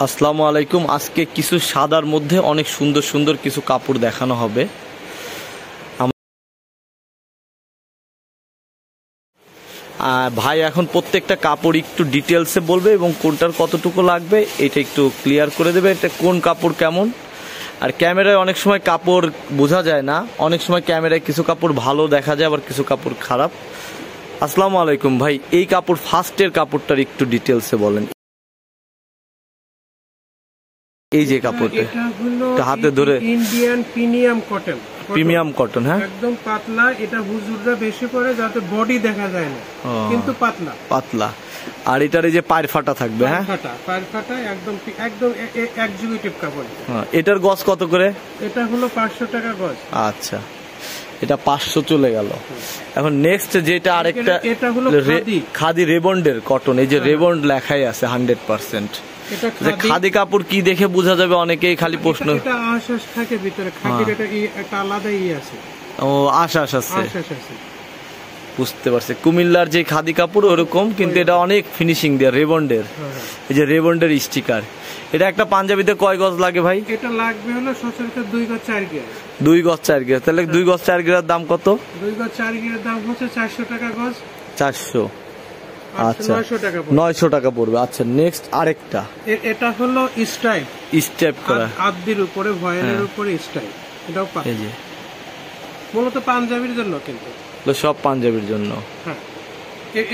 আসসালামু আলাইকুম। আজকে কিছু সাদার মধ্যে অনেক সুন্দর সুন্দর কিছু কাপড় দেখানো হবে। ভাই এখন প্রত্যেকটা কাপড় একটু ডিটেলসে বলবে এবং কোনটার কতটুকু লাগবে এটা একটু ক্লিয়ার করে দেবে। এটা কোন কাপড় কেমন, আর ক্যামেরায় অনেক সময় কাপড় বোঝা যায় না, অনেক সময় ক্যামেরায় কিছু কাপড় ভালো দেখা যায় আবার কিছু কাপড় খারাপ। আসসালামু আলাইকুম ভাই, এই কাপড় ফার্স্টের কাপড়টার একটু ডিটেলসে বলেন। এই যে কাপড়টা হাতে ধরে Indian premium cotton, premium cotton, হ্যাঁ একদম পাতলা। এটা হুজুররা বেশি করে যাতে বডি দেখা যায় না, কিন্তু পাতলা পাতলা। আর এটার এই যে পায়ের ফাটা থাকবে, হ্যাঁ পায়ের ফাটা একদম একদম এক্সিকিউটিভ কাপড়। এটার গজ কত করে? এটা হলো 500 টাকা গজ। আচ্ছা, এটা 500 চলে গেল। এখন নেক্সট যেটা আরেকটা, এটা হলো খাদি রেবন্ডের কটন। এই যে রেবন্ড লেখাই আছে 100%। খাদি কাপড় কি দেখে বোঝা যাবে? অনেকেই খালি প্রশ্ন। এটা আশাস থাকে ভিতরে, খাদির এটা একটা আলাদা আছে। ও আশাস আছে, বুঝতে পারছি। কুমিল্লার যে খাদি কাপড় ওরকম, কিন্তু এটা অনেক ফিনিশিং দিয়ে রেবন্ডের। এই যে রেবন্ডের স্টিকার। এটা একটা পাঞ্জাবিতে কয় গজ লাগে ভাই? এটা লাগবে হলো সচরাচর 2 গজ 4 গজ। 2 গজ 4 গজ। তাহলে 2 গজ 4 গজের দাম কত? 2 গজ 4 গজের দাম হচ্ছে 400 টাকা গজ। 400, আচ্ছা 900 টাকা পড়বে। আচ্ছা নেক্সট আরেকটা, এটা হলো স্টাইপ করা আদির উপরে, ভয়েলের উপরে স্টাইপ। এটাও এই যে মূলত পাঞ্জাবির জন্য, কিন্তু সব পাঞ্জাবির জন্য। হ্যাঁ,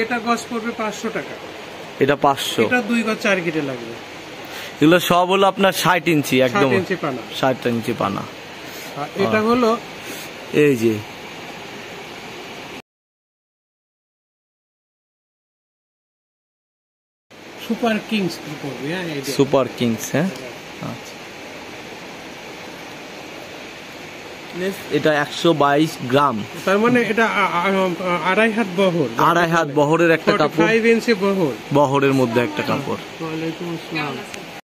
এটা গজ পড়বে 500 টাকা। এটা 500। এটা 2 গজ 4 গিরে লাগবে। এগুলো সব হলো আপনার 60 ইঞ্চি, একদম 60 ইঞ্চি পানা। 60 ইঞ্চি পানা। এটা হলো এই যে সুপার কিংস পড়বে। হ্যাঁ, সুপার কিংস। হ্যাঁ, আচ্ছা। এটা 122 গ্রাম, তার মানে এটা 2.5 হাত বহর। 2.5 হাত বহরের একটা কাপড়, 5 ইঞ্চি বহর, বহরের মধ্যে একটা কাপড়। ওয়ালাইকুম আসসালাম।